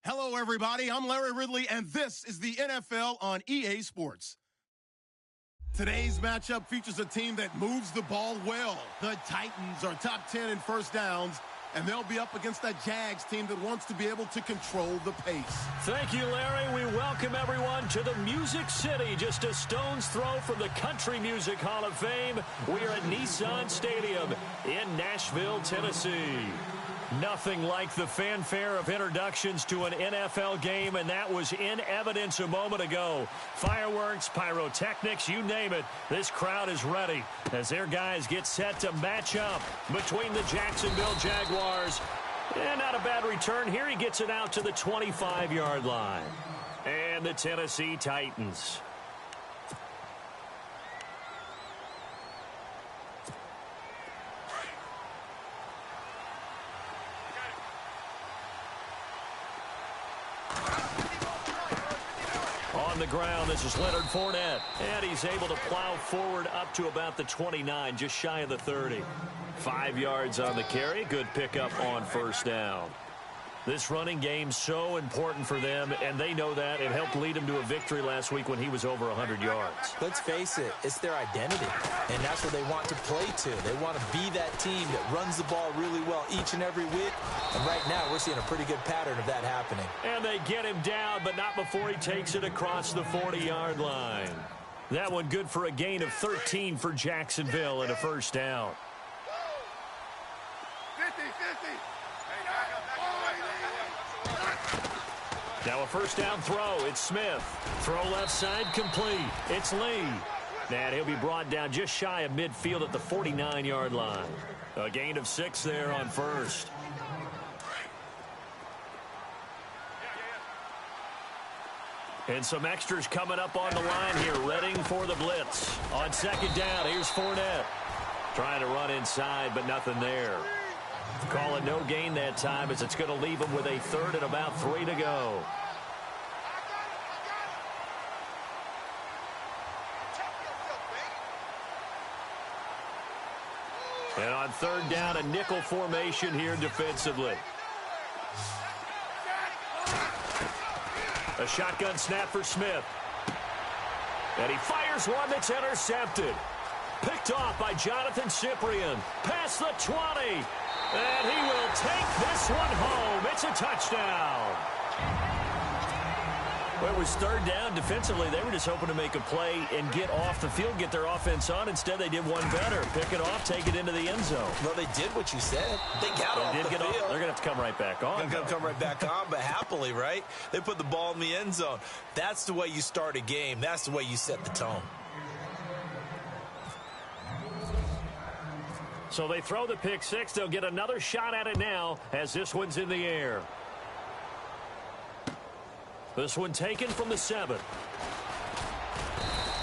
Hello, everybody. I'm Larry Ridley, and this is the NFL on EA Sports. Today's matchup features a team that moves the ball well. The Titans are top 10 in first downs, and they'll be up against a Jags team that wants to be able to control the pace. Thank you, Larry. We welcome everyone to the Music City, just a stone's throw from the Country Music Hall of Fame. We are at Nissan Stadium in Nashville, Tennessee. Nothing like the fanfare of introductions to an NFL game, and that was in evidence a moment ago. Fireworks, pyrotechnics, you name it. This crowd is ready as their guys get set to match up between the Jacksonville Jaguars. And not a bad return here. He gets it out to the 25-yard line. And the Tennessee Titans. On the ground, this is Leonard Fournette, and he's able to plow forward up to about the 29, just shy of the 30. 5 yards on the carry, good pickup on first down. This running game so important for them, and they know that. It helped lead them to a victory last week when he was over 100 yards. Let's face it, it's their identity, and that's what they want to play to. They want to be that team that runs the ball really well each and every week, and right now we're seeing a pretty good pattern of that happening. And they get him down, but not before he takes it across the 40-yard line. That one good for a gain of 13 for Jacksonville and a first down. 50-50. Now a first down throw. It's Smith. Throw left side complete. It's Lee. And he'll be brought down just shy of midfield at the 49-yard line. A gain of 6 there on first. And some extras coming up on the line here, readying for the blitz. On second down, here's Fournette. Trying to run inside, but nothing there. Call it no gain that time as it's going to leave him with a third and about 3 to go. And on third down, a nickel formation here defensively. A shotgun snap for Smith. And he fires one that's intercepted. Picked off by Jonathan Cyprien. Past the 20. And he will take this one home. It's a touchdown. Well, it was third down. Defensively, they were just hoping to make a play and get off the field, get their offense on. Instead, they did one better. Pick it off, take it into the end zone. Well, they did what you said. They got off the field. They're going to have to come right back on. They're going to come right back on, but happily, right? They put the ball in the end zone. That's the way you start a game. That's the way you set the tone. So they throw the pick six. They'll get another shot at it now as this one's in the air. This one taken from the 7.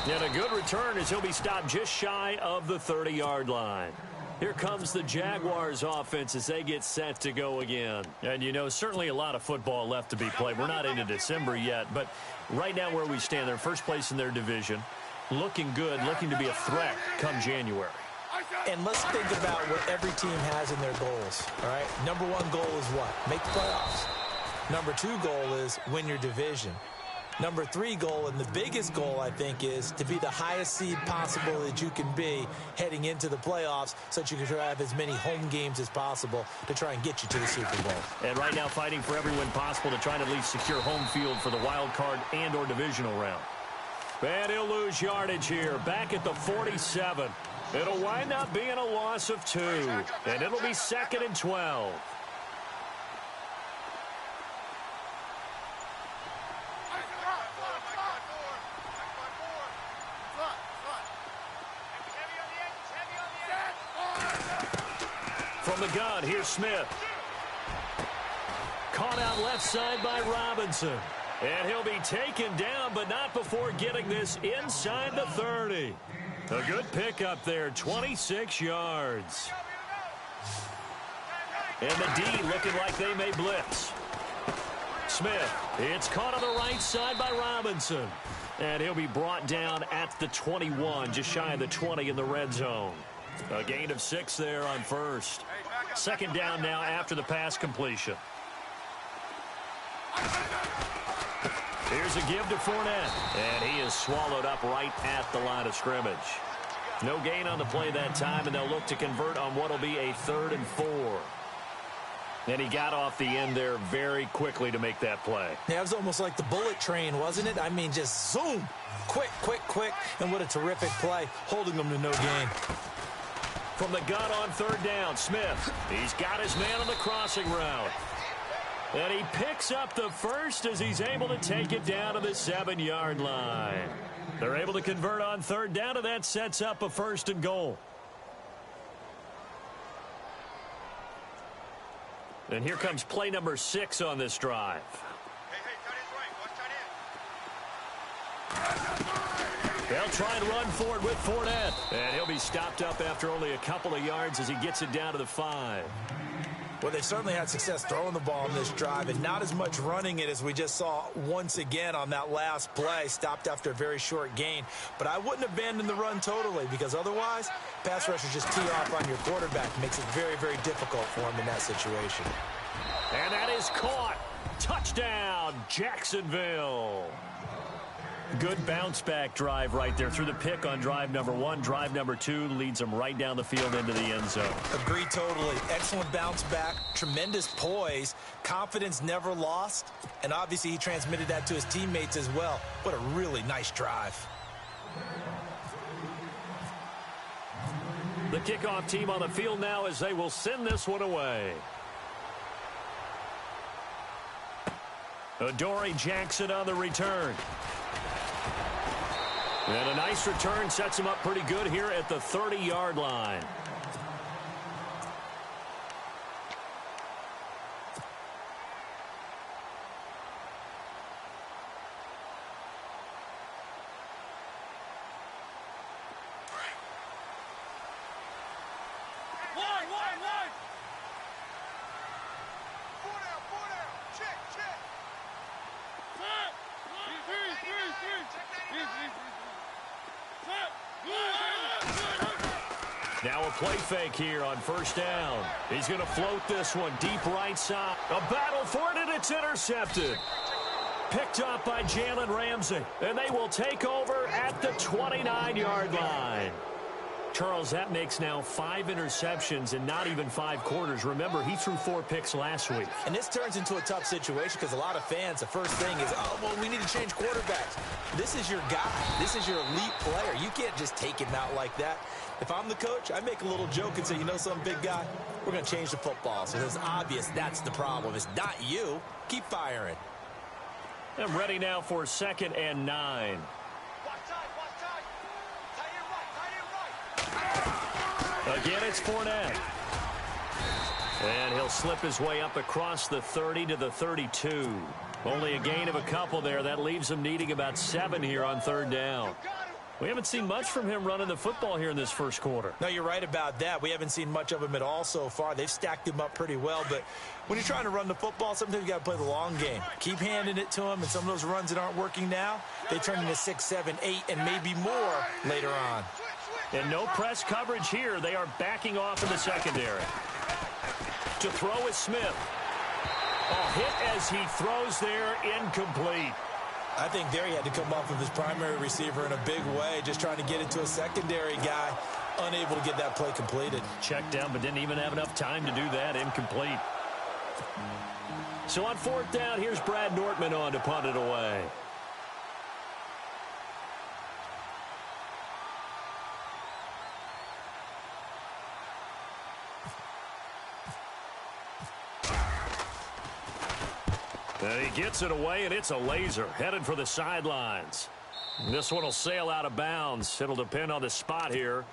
And a good return as he'll be stopped just shy of the 30-yard line. Here comes the Jaguars offense as they get set to go again. And, you know, certainly a lot of football left to be played. We're not into December yet, but right now where we stand, they're first place in their division. Looking good, looking to be a threat come January. And let's think about what every team has in their goals, all right? Number 1 goal is what? Make the playoffs. Number 2 goal is win your division. Number 3 goal, and the biggest goal, I think, is to be the highest seed possible that you can be heading into the playoffs so that you can have as many home games as possible to try and get you to the Super Bowl. And right now fighting for every win possible to try and at least secure home field for the wild card and or divisional round. And he'll lose yardage here, back at the 47. It'll wind up being a loss of 2, and it'll be 2nd and 12. From the gun, here's Smith. Caught out left side by Robinson. And he'll be taken down, but not before getting this inside the 30. A good pickup there, 26 yards. And the D looking like they may blitz. Smith, it's caught on the right side by Robinson. And he'll be brought down at the 21, just shy of the 20 in the red zone. A gain of 6 there on first. Second down now after the pass completion. Here's a give to Fournette, and he is swallowed up right at the line of scrimmage. No gain on the play that time, and they'll look to convert on what will be a 3rd and 4. And he got off the end there very quickly to make that play. Yeah, it was almost like the bullet train, wasn't it? I mean, just zoom. Quick, quick, quick. And what a terrific play, holding them to no gain. From the gun on 3rd down, Smith. He's got his man on the crossing route. And he picks up the first as he's able to take it down to the 7-yard line. They're able to convert on 3rd down, and that sets up a 1st and goal. And here comes play number 6 on this drive. They'll try and run for it with Fournette. And he'll be stopped up after only a couple of yards as he gets it down to the 5. Well, they certainly had success throwing the ball in this drive, and not as much running it as we just saw once again on that last play. Stopped after a very short gain. But I wouldn't abandon the run totally, because otherwise, pass rushers just tee off on your quarterback. It makes it very, very difficult for him in that situation. And that is caught. Touchdown, Jacksonville. Good bounce-back drive right there through the pick on drive number 1. Drive number 2 leads them right down the field into the end zone. Agree totally. Excellent bounce back, tremendous poise, confidence never lost, and obviously he transmitted that to his teammates as well. What a really nice drive. The kickoff team on the field now as they will send this one away. Adoree Jackson on the return. And a nice return sets him up pretty good here at the 30-yard line. Now a play fake here on 1st down. He's going to float this one deep right side. A battle for it, and it's intercepted. Picked up by Jalen Ramsey. And they will take over at the 29-yard line. Charles, that makes now 5 interceptions in not even 5 quarters. Remember, he threw 4 picks last week. And this turns into a tough situation because a lot of fans, the first thing is, oh, well, we need to change quarterbacks. This is your guy. This is your elite player. You can't just take him out like that. If I'm the coach, I make a little joke and say, you know some big guy, we're going to change the football. So it's obvious that's the problem. It's not you. Keep firing. I'm ready now for 2nd and 9. Again, it's Fournette. And he'll slip his way up across the 30 to the 32. Only a gain of a couple there. That leaves him needing about 7 here on 3rd down. We haven't seen much from him running the football here in this first quarter. No, you're right about that. We haven't seen much of him at all so far. They've stacked him up pretty well, but when you're trying to run the football, sometimes you got to play the long game. Keep handing it to him, and some of those runs that aren't working now, they turn into 6, 7, 8, and maybe more later on. And no press coverage here. They are backing off in the secondary. To throw is Smith. A hit as he throws there, incomplete. I think there he had to come off of his primary receiver in a big way, just trying to get it to a secondary guy, unable to get that play completed. Checked down, but didn't even have enough time to do that. Incomplete. So on 4th down, here's Brad Nortman on to punt it away. And he gets it away, and it's a laser headed for the sidelines. This one will sail out of bounds. It'll depend on the spot here.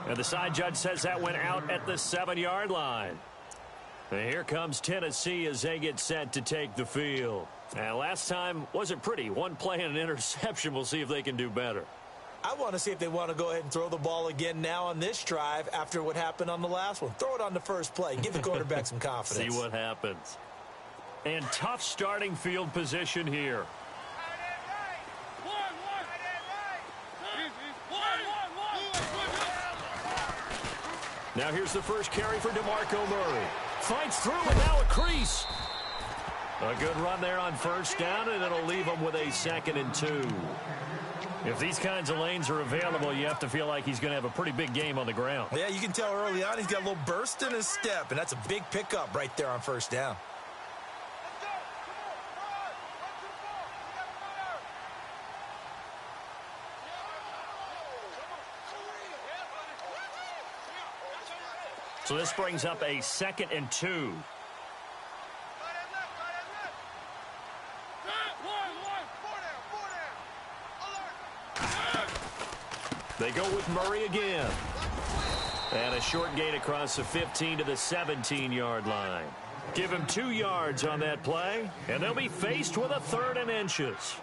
And the side judge says that went out at the 7-yard line. And here comes Tennessee as they get set to take the field. And last time wasn't pretty. One play and an interception. We'll see if they can do better. I want to see if they want to go ahead and throw the ball again now on this drive after what happened on the last one. Throw it on the first play. Give the quarterback some confidence. See what happens. And tough starting field position here. Now here's the first carry for DeMarco Murray. Fights through and now a crease. A good run there on first down, and it'll leave them with a 2nd and 2. If these kinds of lanes are available, you have to feel like he's going to have a pretty big game on the ground. Yeah, you can tell early on he's got a little burst in his step, and that's a big pickup right there on first down. So this brings up a 2nd and 2. They go with Murray again. And a short gain across the 15 to the 17-yard line. Give him 2 yards on that play, and they'll be faced with a 3rd and inches.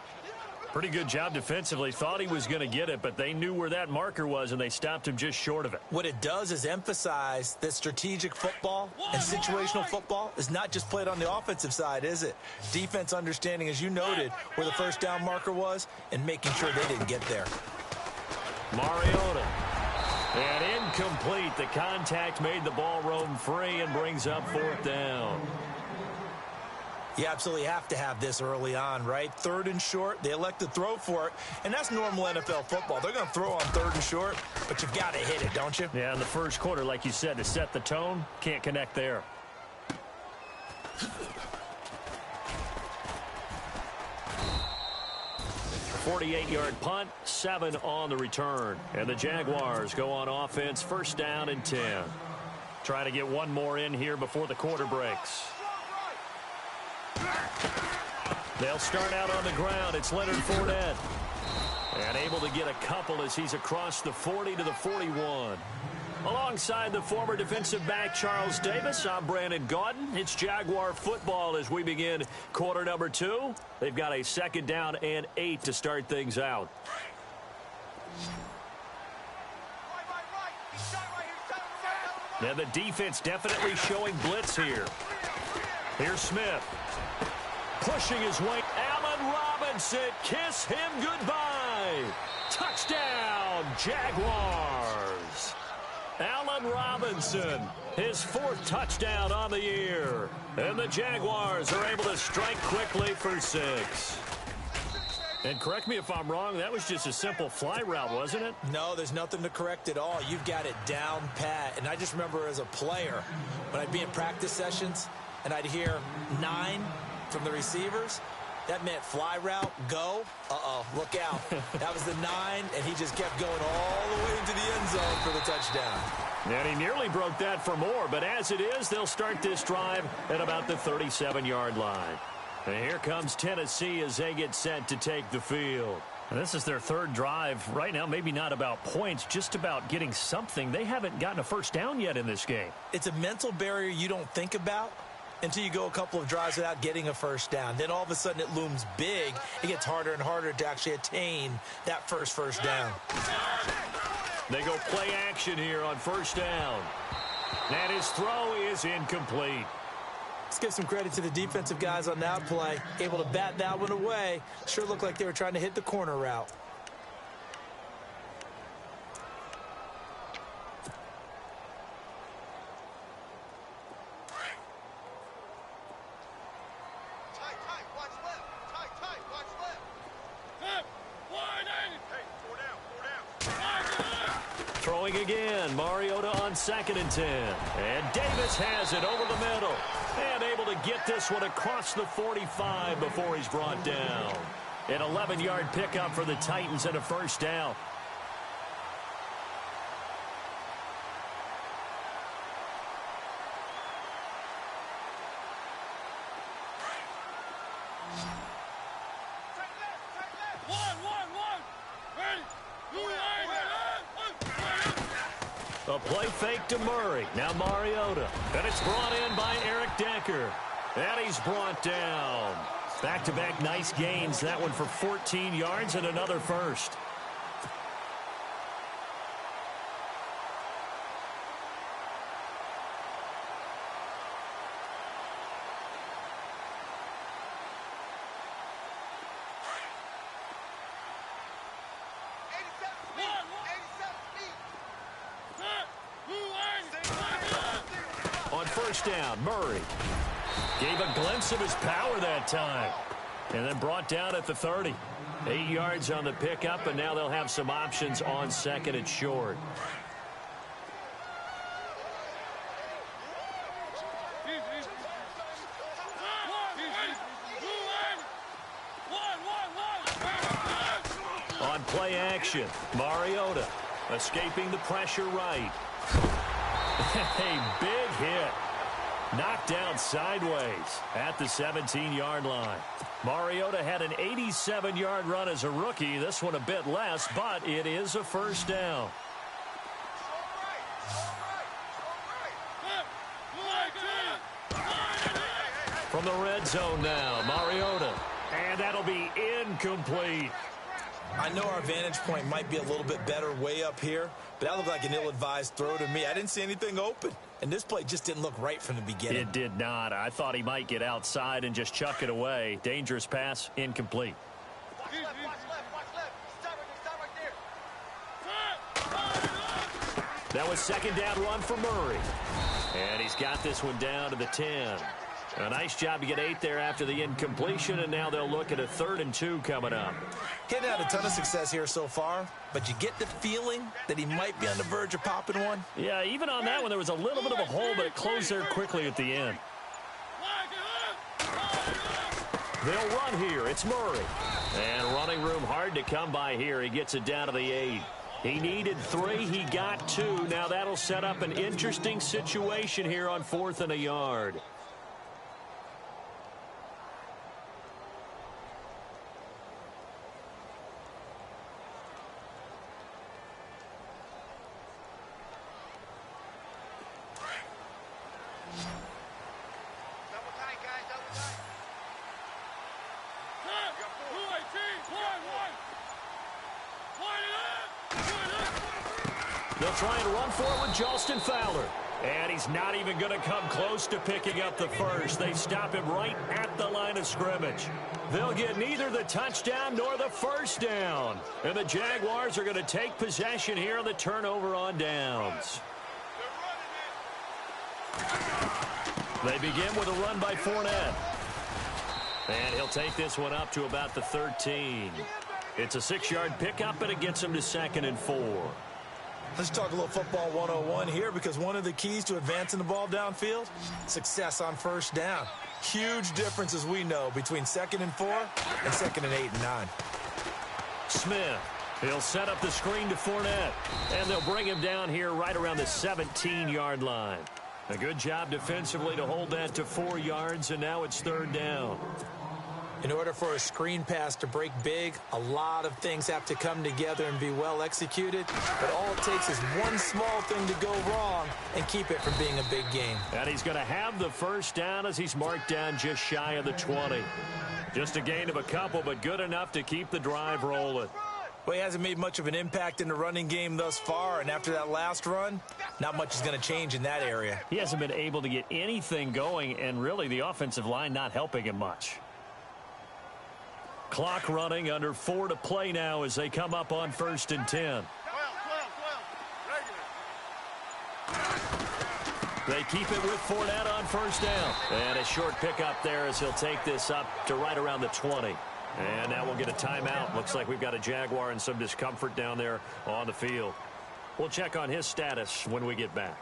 Pretty good job defensively. Thought he was going to get it, but they knew where that marker was, and they stopped him just short of it. What it does is emphasize that strategic football and situational football is not just played on the offensive side, is it? Defense understanding, as you noted, where the first down marker was and making sure they didn't get there. Mariota. And incomplete. The contact made the ball roam free and brings up 4th down. You absolutely have to have this early on, right? 3rd and short. They elect to throw for it, and that's normal NFL football. They're going to throw on 3rd and short, but you've got to hit it, don't you? Yeah, in the first quarter, like you said, to set the tone, can't connect there. 48-yard punt, 7 on the return. And the Jaguars go on offense, 1st down and 10. Try to get one more in here before the quarter breaks. They'll start out on the ground. It's Leonard Fournette. And able to get a couple as he's across the 40 to the 41. Alongside the former defensive back Charles Davis, I'm Brandon Gaudin. It's Jaguar football as we begin quarter number 2. They've got a 2nd down and 8 to start things out. Now the defense definitely showing blitz here. Here's Smith. Pushing his way. Allen Robinson, kiss him goodbye. Touchdown, Jaguars. Allen Robinson, his 4th touchdown on the year. And the Jaguars are able to strike quickly for 6. And correct me if I'm wrong, that was just a simple fly route, wasn't it? No, there's nothing to correct at all. You've got it down pat. And I just remember as a player, when I'd be in practice sessions and I'd hear 9 from the receivers, that meant fly route, go. Uh-oh, look out. That was the 9, and he just kept going all the way into the end zone for the touchdown. And he nearly broke that for more, but as it is, they'll start this drive at about the 37-yard line. And here comes Tennessee as they get set to take the field. And this is their 3rd drive. Right now, maybe not about points, just about getting something. They haven't gotten a 1st down yet in this game. It's a mental barrier you don't think about until you go a couple of drives without getting a 1st down. Then all of a sudden it looms big. It gets harder and harder to actually attain that first down. They go play action here on 1st down. And his throw is incomplete. Let's give some credit to the defensive guys on that play. Able to bat that one away. Sure looked like they were trying to hit the corner route. Throwing again, Mariota on 2nd and 10. And Davis has it over the middle. And able to get this one across the 45 before he's brought down. An 11-yard pickup for the Titans and a 1st down. A play fake to Murray. Now Mariota. And it's brought in by Eric Decker. And he's brought down. Back-to-back nice gains. That one for 14 yards and another 1st. On 1st down, Murray. Gave a glimpse of his power that time. And then brought down at the 30. 8 yards on the pickup, and now they'll have some options on second and short. On play action, Mariota escaping the pressure right. A big hit. Knocked down sideways at the 17-yard line. Mariota had an 87-yard run as a rookie. This one a bit less, but it is a first down. From the red zone now, Mariota. And that'll be incomplete. I know our vantage point might be a little bit better way up here, but that looked like an ill-advised throw to me. I didn't see anything open, and this play just didn't look right from the beginning. It did not. I thought he might get outside and just chuck it away. Dangerous pass, incomplete. Watch left. Stop right there. That was second down run for Murray. And he's got this one down to the 10. A nice job to get 8 there after the incompletion, and now they'll look at a 3rd and 2 coming up. Hitting out a ton of success here so far, but you get the feeling that he might be on the verge of popping one. Yeah, even on that one, there was a little bit of a hole, but it closed there quickly at the end. They'll run here. It's Murray. And running room hard to come by here. He gets it down to the 8. He needed 3. He got 2. Now that'll set up an interesting situation here on 4th and a yard. They'll try and run for it with Justin Fowler. And he's not even going to come close to picking up the first. They stop him right at the line of scrimmage. They'll get neither the touchdown nor the first down. And the Jaguars are going to take possession here on the turnover on downs. They begin with a run by Fournette. And he'll take this one up to about the 13. It's a 6-yard pickup, and it gets him to 2nd and 4. Let's talk a little football 101 here, because one of the keys to advancing the ball downfield, success on first down. Huge difference, as we know, between 2nd and 4 and 2nd and 8 and 9. Smith, he'll set up the screen to Fournette, and they'll bring him down here right around the 17-yard line. A good job defensively to hold that to 4 yards, and now it's 3rd down. In order for a screen pass to break big, a lot of things have to come together and be well executed. But all it takes is one small thing to go wrong and keep it from being a big game. And he's going to have the first down as he's marked down just shy of the 20. Just a gain of a couple, but good enough to keep the drive rolling. Well, he hasn't made much of an impact in the running game thus far, and after that last run, not much is going to change in that area. He hasn't been able to get anything going, and really the offensive line not helping him much. Clock running, under 4 to play now as they come up on 1st and 10. They keep it with Fournette on first down. And a short pickup there as he'll take this up to right around the 20. And now we'll get a timeout. Looks like we've got a Jaguar in some discomfort down there on the field. We'll check on his status when we get back.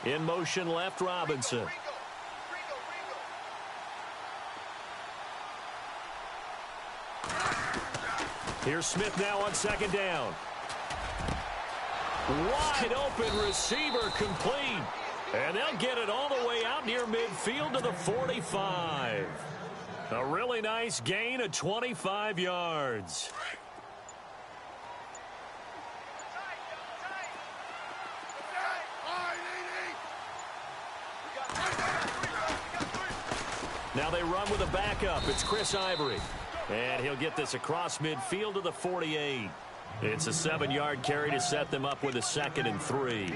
In motion left, Robinson. Here's Smith now on 2nd down. Wide open receiver complete. And they'll get it all the way out near midfield to the 45. A really nice gain of 25 yards. Now they run with a backup. It's Chris Ivory. And he'll get this across midfield to the 48. It's a 7-yard carry to set them up with a 2nd and 3.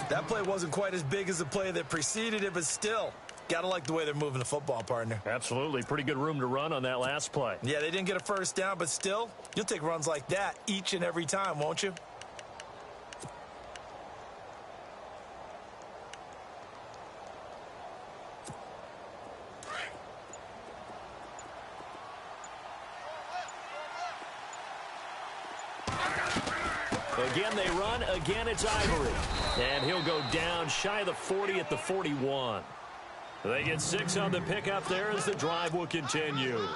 That play wasn't quite as big as the play that preceded it, but still, Got to like the way they're moving the football, partner. Absolutely. Pretty good room to run on that last play. Yeah, they didn't get a first down, but still, you'll take runs like that each and every time, won't you? Again, they run. Again, it's Ivory. And he'll go down shy of the 40 at the 41. They get 6 on the pickup there as the drive will continue. Run!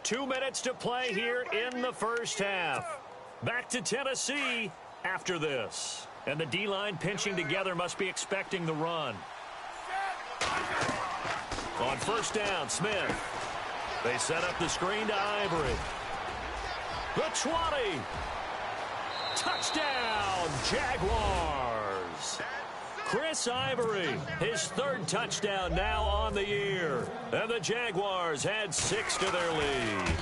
2 minutes to play here in the first half. Back to Tennessee after this. And the D-line pinching together must be expecting the run. On first down, Smith. They set up the screen to Ivory. The 20. Touchdown, Jaguars. Chris Ivory, his 3rd touchdown now on the year. And the Jaguars had 6 to their lead.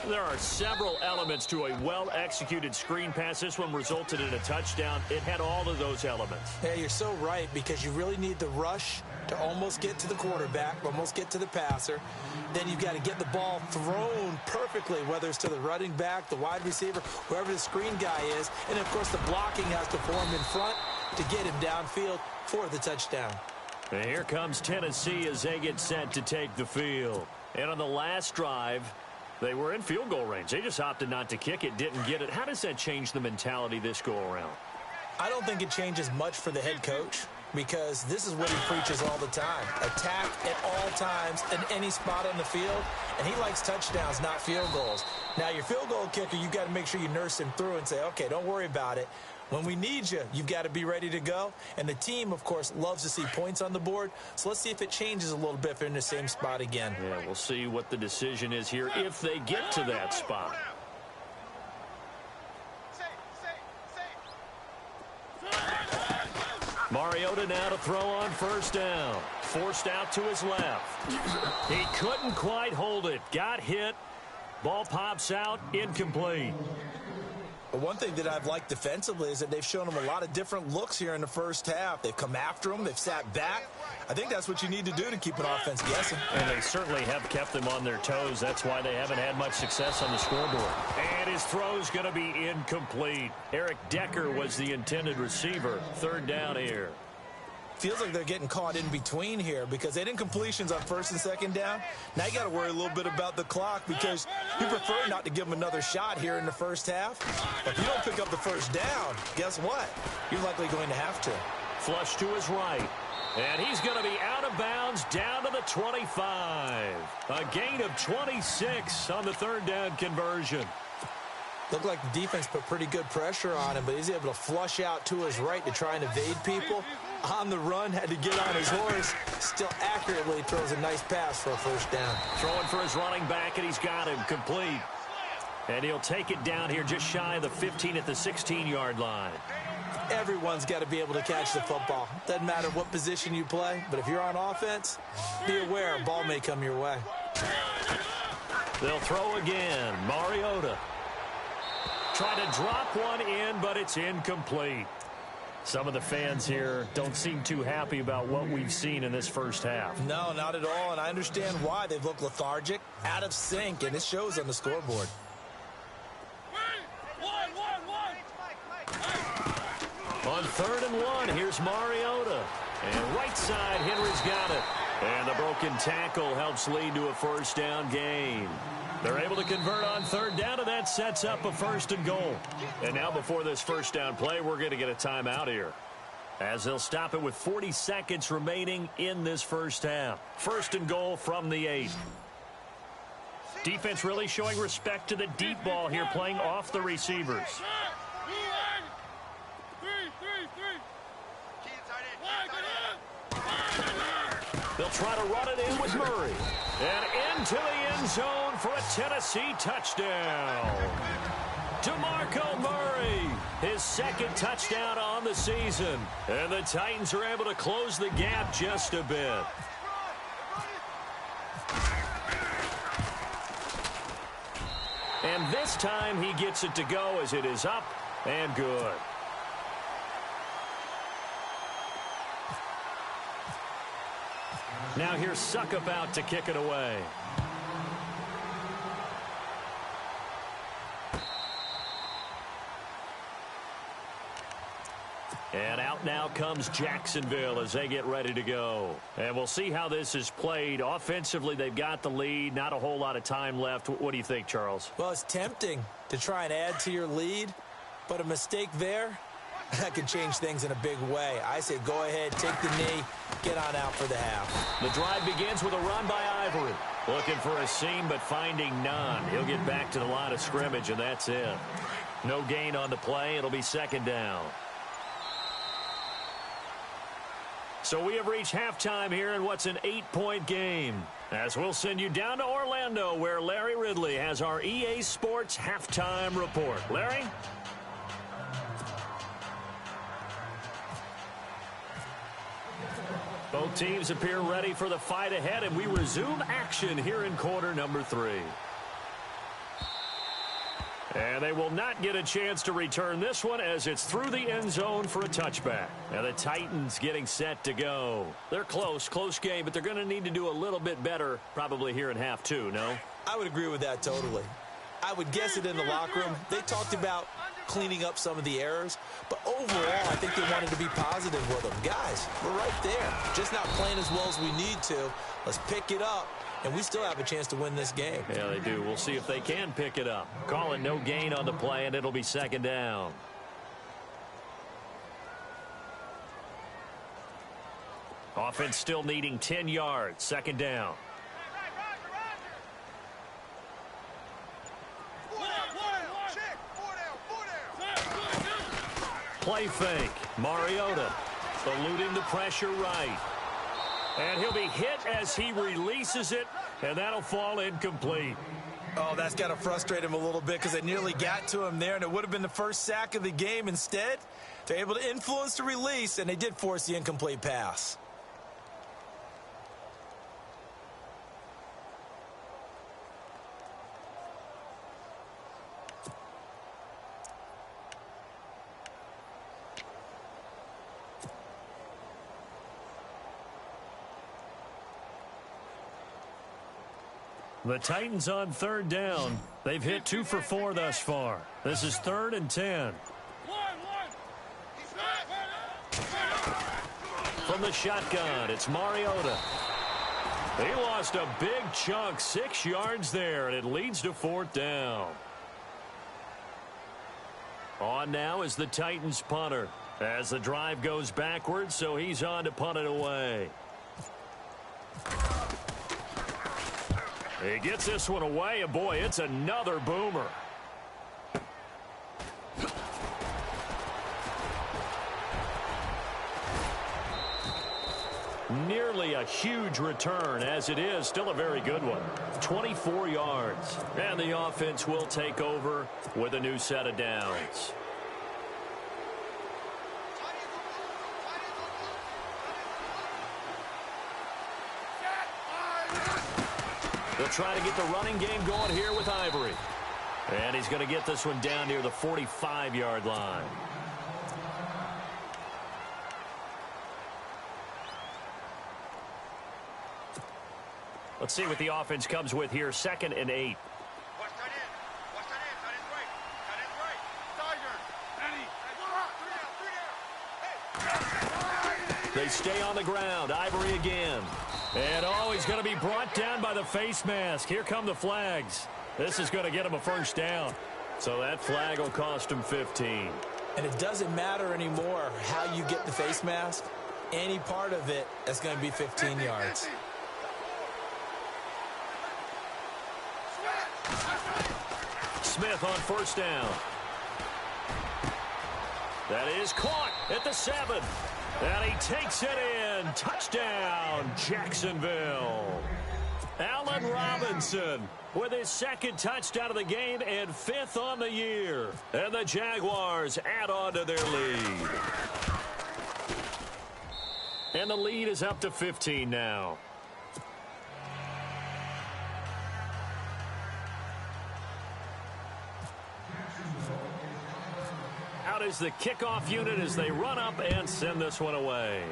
There are several elements to a well-executed screen pass. This one resulted in a touchdown. It had all of those elements. Yeah, you're so right, because you really need the rush to almost get to the quarterback, almost get to the passer. Then you've got to get the ball thrown perfectly, whether it's to the running back, the wide receiver, whoever the screen guy is. And, of course, the blocking has to form in front to get him downfield for the touchdown. And here comes Tennessee as they get set to take the field. And on the last drive, they were in field goal range. They just opted not to kick it, didn't get it. How does that change the mentality this go-around? I don't think it changes much for the head coach, because this is what he preaches all the time. Attack at all times in any spot on the field, and he likes touchdowns, not field goals. Now, your field goal kicker, you've got to make sure you nurse him through and say, okay, don't worry about it. When we need you, you've got to be ready to go. And the team, of course, loves to see points on the board. So let's see if it changes a little bit if they're in the same spot again. Yeah, we'll see what the decision is here if they get to that spot. Mariota now to throw on first down. Forced out to his left. He couldn't quite hold it. Got hit. Ball pops out. Incomplete. But one thing that I've liked defensively is that they've shown him a lot of different looks here in the first half. They've come after him. They've sat back. I think that's what you need to do to keep an offense guessing. And they certainly have kept them on their toes. That's why they haven't had much success on the scoreboard. And his throw's going to be incomplete. Eric Decker was the intended receiver. 3rd down here. Feels like they're getting caught in between here, because they didn't completions on 1st and 2nd down. Now you got to worry a little bit about the clock, because you prefer not to give them another shot here in the first half. But if you don't pick up the first down, guess what? You're likely going to have to. Flush to his right. And he's going to be out of bounds down to the 25. A gain of 26 on the 3rd down conversion. Looked like the defense put pretty good pressure on him, but he's able to flush out to his right to try and evade people. On the run, had to get on his horse. Still accurately throws a nice pass for a first down. Throwing for his running back, and he's got him complete. And he'll take it down here just shy of the 15 at the 16-yard line. Everyone's got to be able to catch the football. Doesn't matter what position you play, but if you're on offense, be aware a ball may come your way. They'll throw again. Mariota trying to drop one in, but it's incomplete. Some of the fans here don't seem too happy about what we've seen in this first half. No, not at all, and I understand why. They've looked lethargic, out of sync, and it shows on the scoreboard. On 3rd and 1, here's Mariota. And right side, Henry's got it. And the broken tackle helps lead to a first down gain. They're able to convert on 3rd down, and that sets up a 1st and goal. And now before this first down play, we're going to get a timeout here, as they'll stop it with 40 seconds remaining in this first half. 1st and goal from the 8. Defense really showing respect to the deep ball here, playing off the receivers. They'll try to run it in with Murray. And into the end zone for a Tennessee touchdown. DeMarco Murray, his 2nd touchdown on the season. And the Titans are able to close the gap just a bit. And this time he gets it to go as it is up and good. Now here's Suckup out to kick it away. And out now comes Jacksonville as they get ready to go. And we'll see how this is played. Offensively, they've got the lead. Not a whole lot of time left. What do you think, Charles? Well, it's tempting to try and add to your lead, but a mistake there, that could change things in a big way. I say go ahead, take the knee, get on out for the half. The drive begins with a run by Ivory. Looking for a seam, but finding none. He'll get back to the line of scrimmage, and that's it. No gain on the play. It'll be second down. So we have reached halftime here in what's an 8-point game. As we'll send you down to Orlando, where Larry Ridley has our EA Sports halftime report. Larry? Both teams appear ready for the fight ahead, and we resume action here in quarter number 3. And they will not get a chance to return this one as it's through the end zone for a touchback. And the Titans getting set to go. They're close game, but they're going to need to do a little bit better probably here in half 2, no? I would agree with that totally. I would guess it in the locker room. They talked about cleaning up some of the errors, but overall, I think they wanted to be positive with them. Guys, we're right there. Just not playing as well as we need to. Let's pick it up. And we still have a chance to win this game. Yeah, they do. We'll see if they can pick it up. Call it no gain on the play, and it'll be second down. Offense still needing 10 yards. Second down. Play fake. Mariota eluding the pressure right. And he'll be hit as he releases it, and that'll fall incomplete. Oh, that's got to frustrate him a little bit because it nearly got to him there, and it would have been the first sack of the game. Instead, they're able to influence the release, and they did force the incomplete pass. The Titans on third down. They've hit 2 for 4 thus far. This is 3rd and 10. From the shotgun, it's Mariota. He lost a big chunk, 6 yards there, and it leads to 4th down. On now is the Titans punter as the drive goes backwards, so he's on to punt it away. He gets this one away, and boy, it's another boomer. Nearly a huge return, as it is still a very good one. 24 yards. And the offense will take over with a new set of downs. They'll try to get the running game going here with Ivory. And he's going to get this one down near the 45-yard line. Let's see what the offense comes with here. 2nd and 8. They stay on the ground. Ivory again. And, oh, he's going to be brought down by the face mask. Here come the flags. This is going to get him a first down. So that flag will cost him 15. And it doesn't matter anymore how you get the face mask. Any part of it, that's going to be 15 yards. Smith on first down. That is caught at the 7. And he takes it in. Touchdown, Jacksonville. Allen Robinson with his 2nd touchdown of the game and 5th on the year. And the Jaguars add on to their lead. And the lead is up to 15 now. Out is the kickoff unit as they run up and send this one away.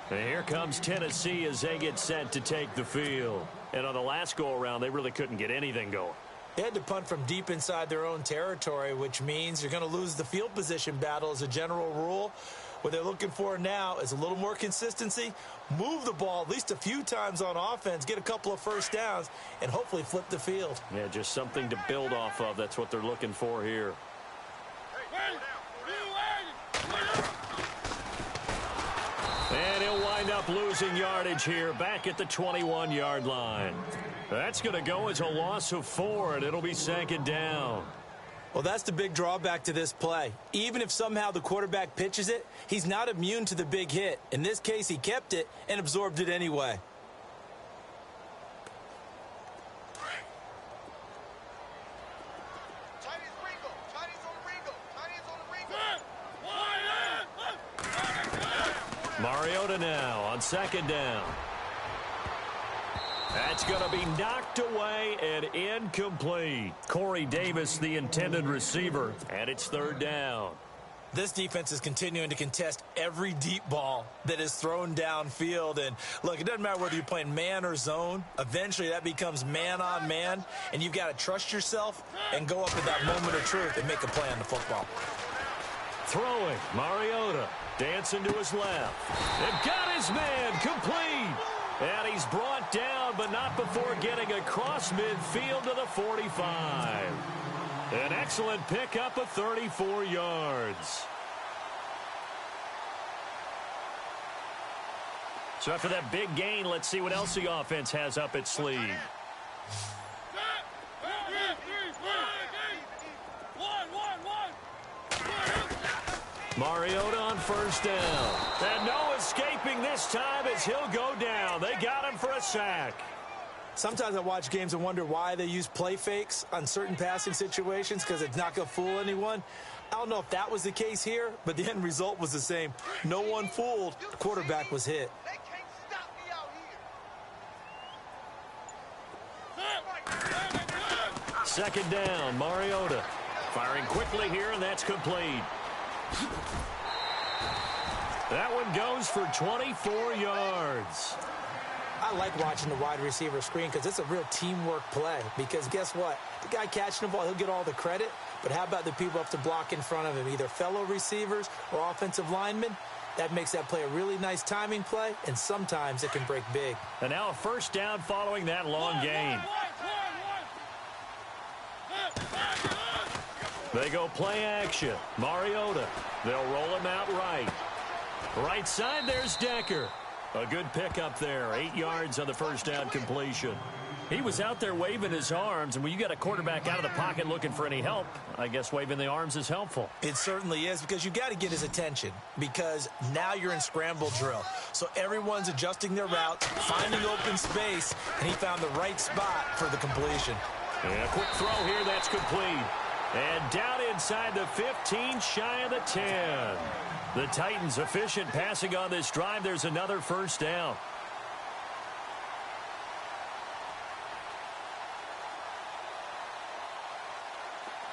And here comes Tennessee as they get set to take the field. And on the last go-around, they really couldn't get anything going. They had to punt from deep inside their own territory, which means you're going to lose the field position battle as a general rule. What they're looking for now is a little more consistency, move the ball at least a few times on offense, get a couple of first downs, and hopefully flip the field. Yeah, just something to build off of. That's what they're looking for here. And he'll wind up losing yardage here back at the 21-yard line. That's going to go as a loss of 4, and it'll be 2nd down. Well, that's the big drawback to this play. Even if somehow the quarterback pitches it, he's not immune to the big hit. In this case, he kept it and absorbed it anyway. Mariota now on 2nd down. That's going to be knocked away and incomplete. Corey Davis, the intended receiver, and it's 3rd down. This defense is continuing to contest every deep ball that is thrown downfield. And, look, it doesn't matter whether you're playing man or zone. Eventually, that becomes man-on-man, and you've got to trust yourself and go up at that moment of truth and make a play on the football. Throwing, Mariota dancing to his left. And got his man complete. And he's brought down, but not before getting across midfield to the 45. An excellent pickup of 34 yards. So after that big gain, let's see what else the offense has up its sleeve. Mariota on 1st down. And no escaping this time as he'll go down. They got him for a sack. Sometimes I watch games and wonder why they use play fakes on certain passing situations because it's not going to fool anyone. I don't know if that was the case here, but the end result was the same. No one fooled. The quarterback was hit. They can't stop me out here. 2nd down, Mariota. Firing quickly here, and that's complete. That one goes for 24 yards. I like watching the wide receiver screen because it's a real teamwork play. Because guess what? The guy catching the ball, he'll get all the credit. But how about the people who have to block in front of him, either fellow receivers or offensive linemen? That makes that play a really nice timing play, and sometimes it can break big. And now a 1st down following that long gain. They go play action. Mariota. They'll roll him out right. Right side, there's Decker. A good pickup there. 8 yards on the 1st down completion. He was out there waving his arms, and when you got a quarterback out of the pocket looking for any help, I guess waving the arms is helpful. It certainly is, because you got to get his attention, because now you're in scramble drill. So everyone's adjusting their routes, finding open space, and he found the right spot for the completion. And a quick throw here, that's complete. And down inside the 15, shy of the 10. The Titans efficient passing on this drive. There's another 1st down.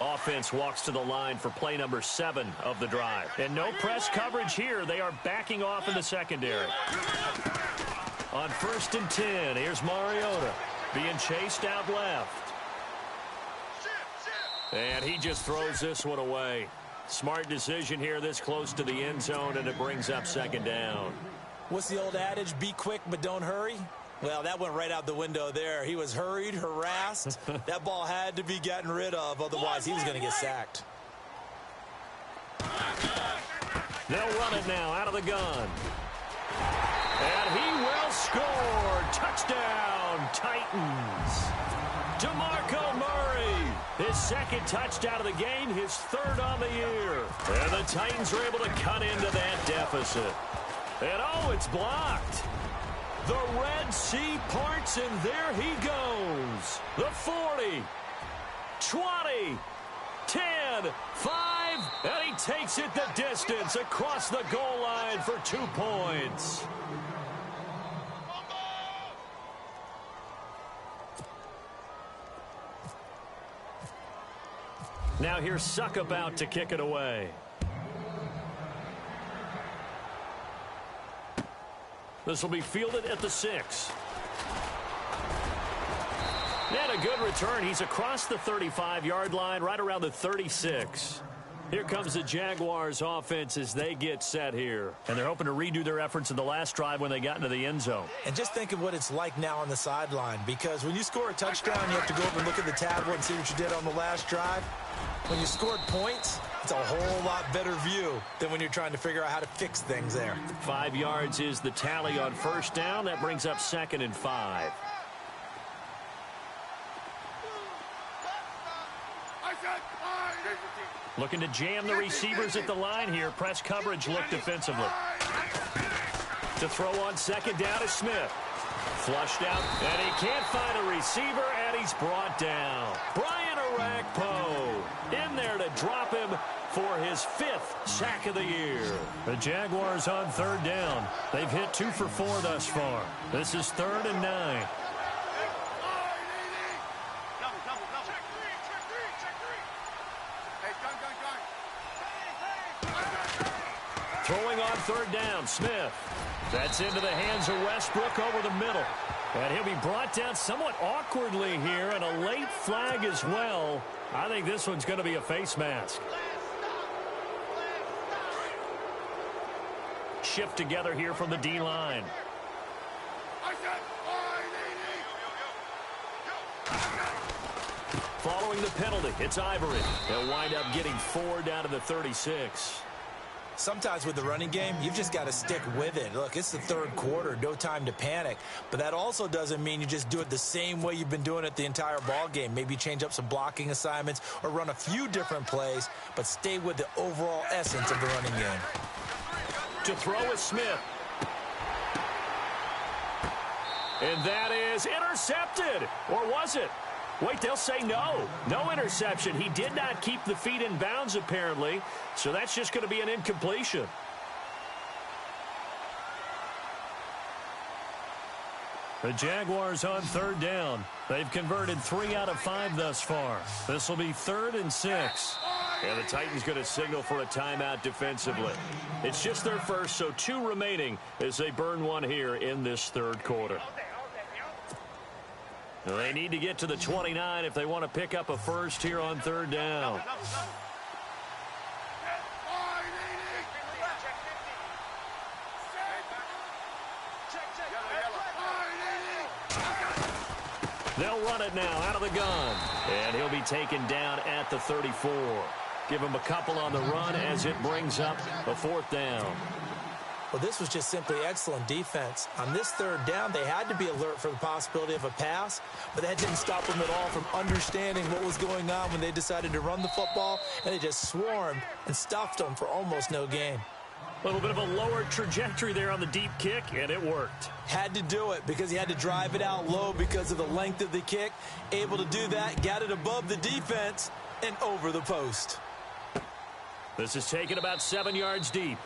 Offense walks to the line for play number 7 of the drive. And no press coverage here. They are backing off in the secondary. On 1st and 10, here's Mariota being chased out left. And he just throws this one away. Smart decision here this close to the end zone, and it brings up 2nd down. What's the old adage? Be quick, but don't hurry. Well, that went right out the window there. He was hurried, harassed. That ball had to be gotten rid of, otherwise he was going to get sacked. They'll run it now out of the gun. And he will score. Touchdown, Titans. DeMarco Murray, his 2nd touchdown of the game, his 3rd on the year. And the Titans are able to cut into that deficit. And oh, it's blocked. The Red Sea parts, and there he goes. The 40, 20, 10, 5, and he takes it the distance across the goal line for 2 points. Now here's Suckup out to kick it away. This will be fielded at the 6. And a good return. He's across the 35-yard line, right around the 36. Here comes the Jaguars offense as they get set here. And they're hoping to redo their efforts in the last drive when they got into the end zone. And just think of what it's like now on the sideline, because when you score a touchdown, you have to go over and look at the tablet and see what you did on the last drive. When you scored points, it's a whole lot better view than when you're trying to figure out how to fix things there. 5 yards is the tally on first down. That brings up 2nd and 5. Looking to jam the receivers at the line here. Press coverage look defensively. To throw on 2nd down is Smith. Flushed out, and he can't find a receiver, and he's brought down. Brian Orakpo in there to drop him for his 5th sack of the year. The Jaguars on 3rd down. They've hit 2 for 4 thus far. This is 3rd and 9. Throwing on 3rd down, Smith. That's into the hands of Westbrook over the middle. And he'll be brought down somewhat awkwardly here, and a late flag as well. I think this one's going to be a face mask. Shift together here from the D-line. Following the penalty, it's Ivory. They'll wind up getting 4 down to the 36. Sometimes with the running game, you've just got to stick with it. Look, it's the 3rd quarter, no time to panic. But that also doesn't mean you just do it the same way you've been doing it the entire ball game. Maybe change up some blocking assignments or run a few different plays, but stay with the overall essence of the running game. To throw is Smith. And that is intercepted. Or was it? Wait, they'll say no. No interception. He did not keep the feet in bounds, apparently. So that's just going to be an incompletion. The Jaguars on 3rd down. They've converted 3 out of 5 thus far. This will be 3rd and 6. And the Titans going to signal for a timeout defensively. It's just their first, so 2 remaining as they burn 1 here in this 3rd quarter. They need to get to the 29 if they want to pick up a first here on 3rd down. They'll run it now out of the gun. And he'll be taken down at the 34. Give him a couple on the run as it brings up a 4th down. Well, this was just simply excellent defense. On this 3rd down, they had to be alert for the possibility of a pass, but that didn't stop them at all from understanding what was going on when they decided to run the football, and they just swarmed and stuffed them for almost no gain. A little bit of a lower trajectory there on the deep kick, and it worked. Had to do it because he had to drive it out low because of the length of the kick. Able to do that, got it above the defense, and over the post. This is taken about 7 yards deep.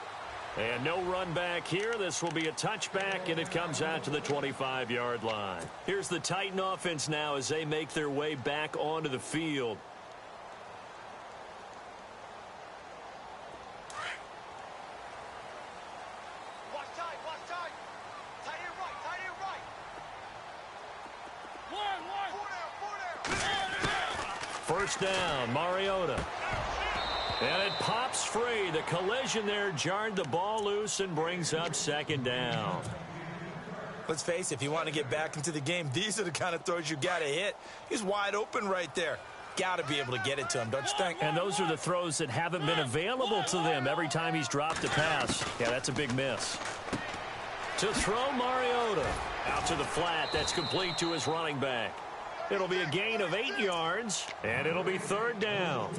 And no run back here. This will be a touchback, and it comes out to the 25-yard line. Here's the Titan offense now as they make their way back onto the field. Watch tight, watch tight. Tight end right, tight end right. Four down. First down, Mariota. And it pops free. The collision there jarred the ball loose and brings up 2nd down. Let's face it, if you want to get back into the game, these are the kind of throws you got to hit. He's wide open right there. Got to be able to get it to him, don't you think? And those are the throws that haven't been available to them every time he's dropped a pass. Yeah, that's a big miss. To throw Mariota. Out to the flat. That's complete to his running back. It'll be a gain of 8 yards, and it'll be 3rd down.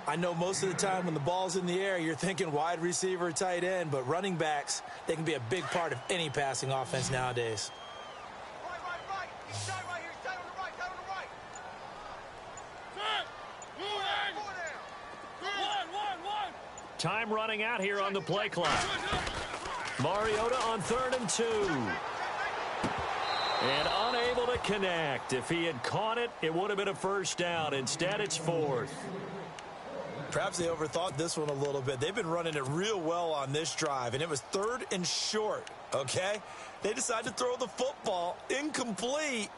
I know most of the time when the ball's in the air, you're thinking wide receiver, tight end, but running backs, they can be a big part of any passing offense nowadays. Right. Tight right here, tight on the right, tight on the right. One. Time running out here on the play clock. Mariota on 3rd and 2. And unable to connect. If he had caught it, it would have been a first down. Instead, it's 4th. Perhaps they overthought this one a little bit. They've been running it real well on this drive, and it was 3rd and short, okay? They decided to throw the football incomplete.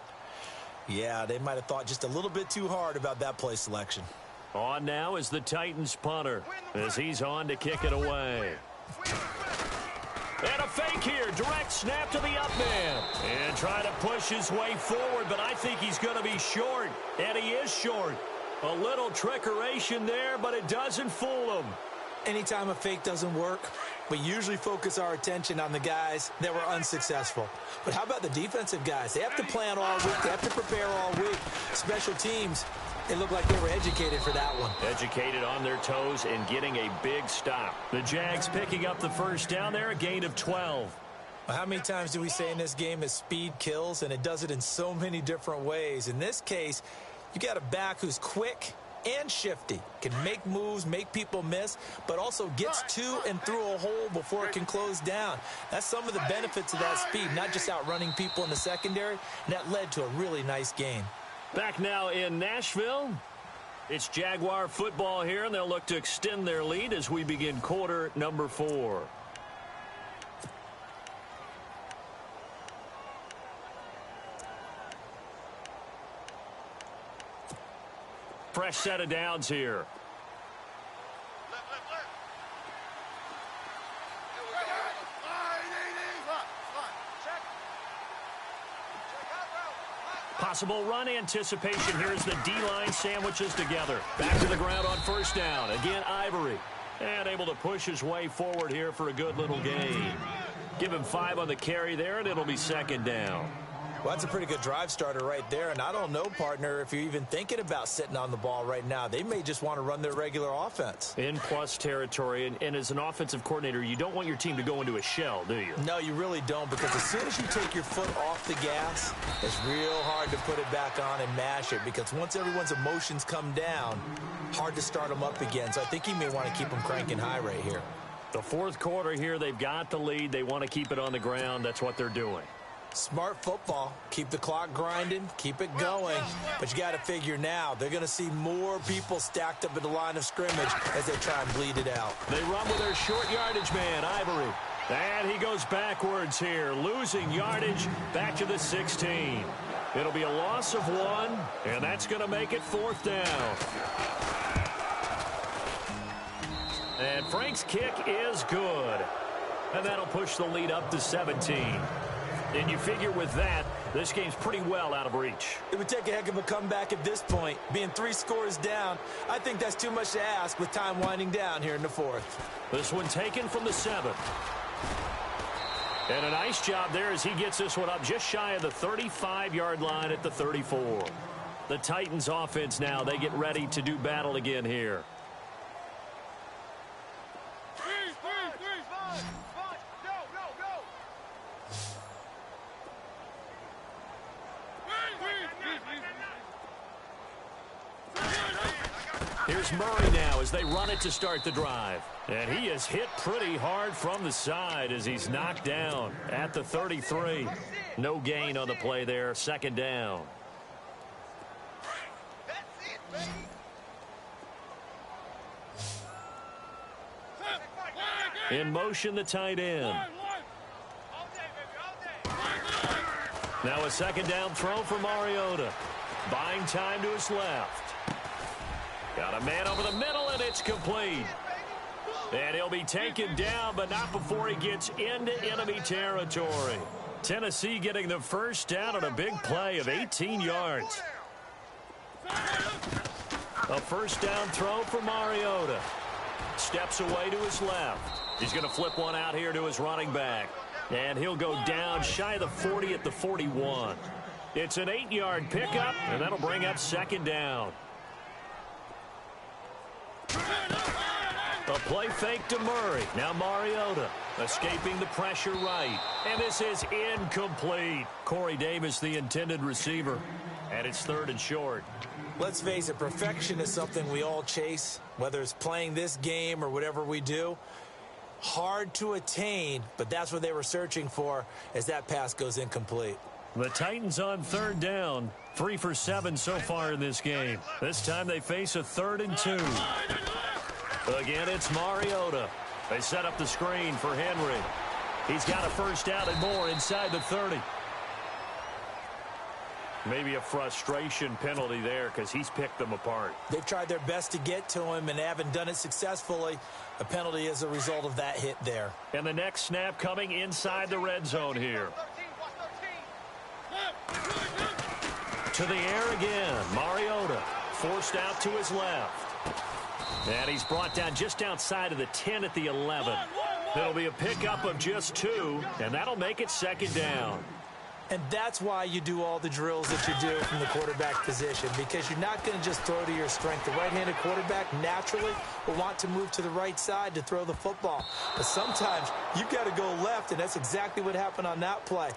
Yeah, they might have thought just a little bit too hard about that play selection. On now is the Titans punter as he's on to kick it away. And a fake here. Direct snap to the up man. And trying to push his way forward, but I think he's going to be short. And he is short. A little trickeration there, but it doesn't fool him. Anytime a fake doesn't work, we usually focus our attention on the guys that were unsuccessful. But how about the defensive guys? They have to plan all week. They have to prepare all week. Special teams, it looked like they were educated for that one. Educated on their toes and getting a big stop. The Jags picking up the first down there, a gain of 12. Well, how many times do we say in this game that speed kills, and it does it in so many different ways? In this case, you got a back who's quick and shifty, can make moves, make people miss, but also gets to and through a hole before it can close down. That's some of the benefits of that speed, not just outrunning people in the secondary, and that led to a really nice game. Back now in Nashville, it's Jaguar football here, and they'll look to extend their lead as we begin quarter number 4. Fresh set of downs here. Possible run anticipation. Here's the D-line sandwiches together. Back to the ground on first down. Again, Ivory. And able to push his way forward here for a good little gain. Give him 5 on the carry there, and it'll be second down. Well, that's a pretty good drive starter right there, and I don't know, partner, if you're even thinking about sitting on the ball right now. They may just want to run their regular offense. In plus territory, and as an offensive coordinator, you don't want your team to go into a shell, do you? No, you really don't, because as soon as you take your foot off the gas, it's real hard to put it back on and mash it, because once everyone's emotions come down, hard to start them up again. So I think you may want to keep them cranking high right here. The fourth quarter here, they've got the lead. They want to keep it on the ground. That's what they're doing. Smart football. Keep the clock grinding. Keep it going. But you got to figure now, they're going to see more people stacked up at the line of scrimmage as they try and bleed it out. They run with their short yardage man, Ivory. And he goes backwards here, losing yardage back to the 16. It'll be a loss of 1, and that's going to make it 4th down. And Frank's kick is good. And that'll push the lead up to 17. And you figure with that, this game's pretty well out of reach. It would take a heck of a comeback at this point. Being 3 scores down, I think that's too much to ask with time winding down here in the 4th. This one taken from the 7th. And a nice job there as he gets this one up just shy of the 35-yard line at the 34. The Titans offense now, they get ready to do battle again here. Here's Murray now as they run it to start the drive. And he is hit pretty hard from the side as he's knocked down at the 33. No gain on the play there. Second down. In motion, the tight end. Now a second down throw for Mariota. Buying time to his left. Got a man over the middle, and it's complete. And he'll be taken down, but not before he gets into enemy territory. Tennessee getting the first down on a big play of 18 yards. A first down throw for Mariota. Steps away to his left. He's going to flip one out here to his running back. And he'll go down shy of the 40 at the 41. It's an 8-yard pickup, and that'll bring up second down. A play fake to Murray. Now Mariota escaping the pressure right. And this is incomplete. Corey Davis, the intended receiver. And it's 3rd and short. Let's face it, perfection is something we all chase, whether it's playing this game or whatever we do. Hard to attain, but that's what they were searching for as that pass goes incomplete. The Titans on 3rd down. 3 for 7 so far in this game. This time they face a 3rd and 2. Again, it's Mariota. They set up the screen for Henry. He's got a first down and more inside the 30. Maybe a frustration penalty there because he's picked them apart. They've tried their best to get to him and haven't done it successfully. A penalty as a result of that hit there. And the next snap coming inside the red zone here. To the air again. Mariota forced out to his left. And he's brought down just outside of the 10 at the 11. It'll be a pickup of just 2, and that'll make it second down. And that's why you do all the drills that you do from the quarterback position, because you're not going to just throw to your strength. The right-handed quarterback naturally will want to move to the right side to throw the football. But sometimes you've got to go left, and that's exactly what happened on that play.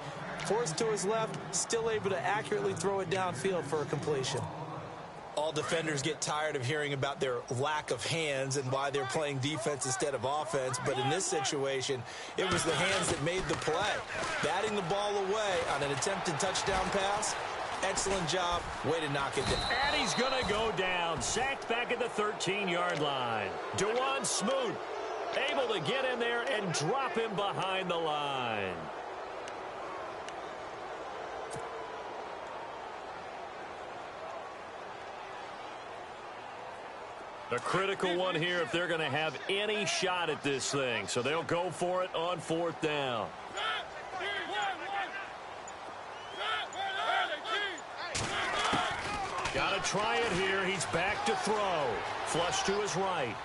Forced to his left, still able to accurately throw it downfield for a completion. All defenders get tired of hearing about their lack of hands and why they're playing defense instead of offense. But in this situation, it was the hands that made the play. Batting the ball away on an attempted touchdown pass, excellent job. Way to knock it down. And he's going to go down. Sacked back at the 13-yard line. DeJuan Smoot able to get in there and drop him behind the line. A critical one here if they're going to have any shot at this thing. So they'll go for it on 4th down. Got to try it here. He's back to throw. Flush to his right.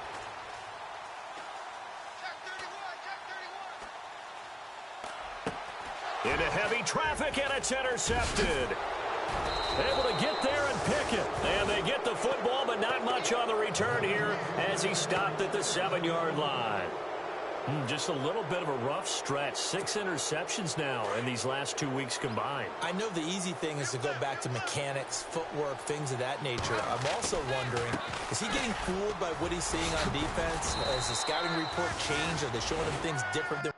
Into heavy traffic, and it's intercepted. Able to get there and pick it. And they get the football, but not much on the return here as he stopped at the 7-yard line. Just a little bit of a rough stretch. 6 interceptions now in these last 2 weeks combined. I know the easy thing is to go back to mechanics, footwork, things of that nature. I'm also wondering, is he getting fooled by what he's seeing on defense? Has the scouting report changed? Are they showing him things different than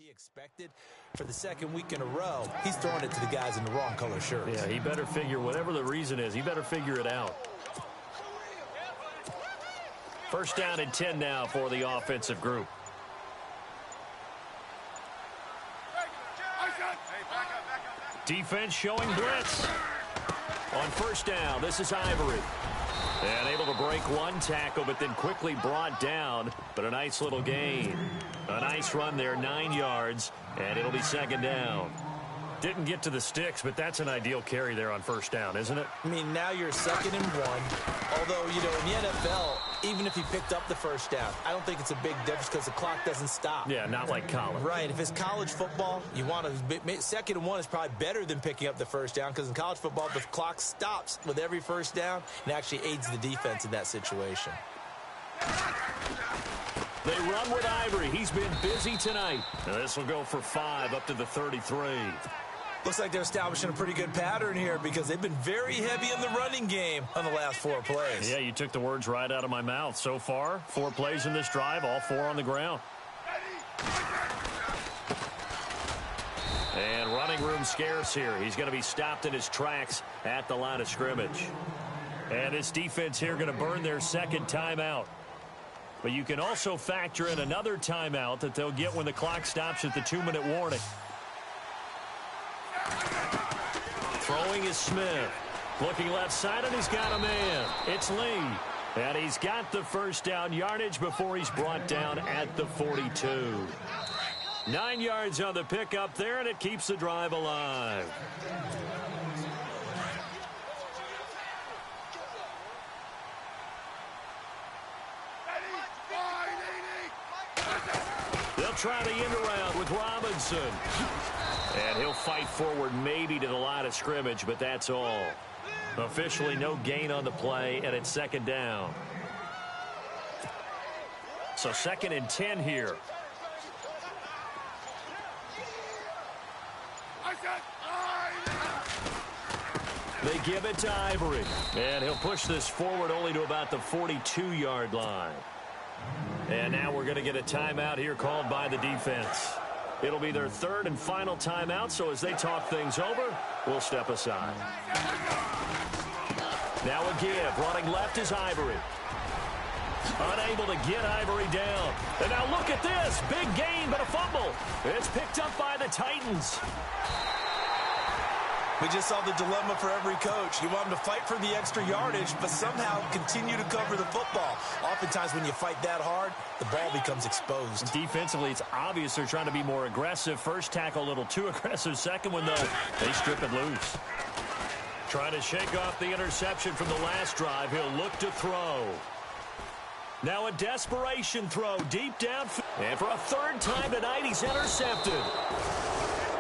he expected? For the second week in a row, he's throwing it to the guys in the wrong color shirts. Yeah, he better figure, whatever the reason is, he better figure it out. First down and 10 now for the offensive group. Defense showing blitz. On first down, this is Ivory. And able to break one tackle, but then quickly brought down. But a nice little gain. A nice run there, 9 yards, and it'll be second down. Didn't get to the sticks, but that's an ideal carry there on first down, isn't it? I mean, now you're 2nd and 1. Although, you know, in the NFL, even if he picked up the first down, I don't think it's a big difference because the clock doesn't stop. Yeah, not like college. Right. If it's college football, you want to 2nd and 1 is probably better than picking up the first down because in college football, the clock stops with every first down and actually aids the defense in that situation. They run with Ivory. He's been busy tonight. Now this will go for 5 up to the 33. Looks like they're establishing a pretty good pattern here because they've been very heavy in the running game on the last 4 plays. Yeah, you took the words right out of my mouth. So far, 4 plays in this drive, all 4 on the ground. And running room scarce here. He's going to be stopped in his tracks at the line of scrimmage. And this defense here going to burn their second timeout. But you can also factor in another timeout that they'll get when the clock stops at the 2-minute warning. Throwing is Smith. Looking left side, and he's got a man. It's Lee. And he's got the first down yardage before he's brought down at the 42. 9 yards on the pickup there, and it keeps the drive alive. They'll try the end around with Robinson. And he'll fight forward maybe to the line of scrimmage, but that's all. Officially no gain on the play, and it's second down. So 2nd and 10 here. They give it to Ivory. And he'll push this forward only to about the 42-yard line. And now we're going to get a timeout here called by the defense. It'll be their third and final timeout, so as they talk things over, we'll step aside. Now a give. Running left is Ivory. Unable to get Ivory down. And now look at this. Big gain, but a fumble. It's picked up by the Titans. We just saw the dilemma for every coach. You want them to fight for the extra yardage, but somehow continue to cover the football. Oftentimes when you fight that hard, the ball becomes exposed. Defensively, it's obvious they're trying to be more aggressive. First tackle a little too aggressive. Second one, though, they strip it loose. Trying to shake off the interception from the last drive. He'll look to throw. Now a desperation throw deep down. And for a third time tonight, he's intercepted.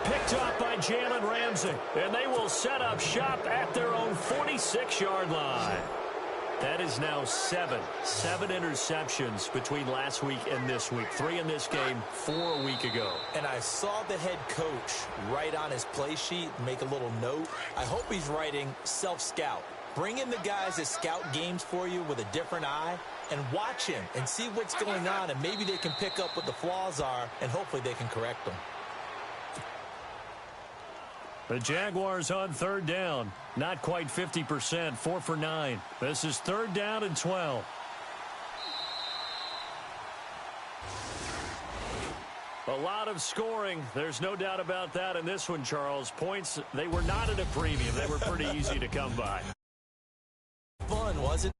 Picked up by Jalen Ramsey. And they will set up shop at their own 46-yard line. That is now seven interceptions between last week and this week. 3 in this game, 4 a week ago. And I saw the head coach write on his play sheet, make a little note. I hope he's writing self-scout. Bring in the guys that scout games for you with a different eye and watch him and see what's going on, and maybe they can pick up what the flaws are, and hopefully they can correct them. The Jaguars on third down. Not quite 50%, 4 for 9. This is third down and 12. A lot of scoring. There's no doubt about that in this one, Charles. Points, they were not at a premium. They were pretty easy to come by. Fun, wasn't it?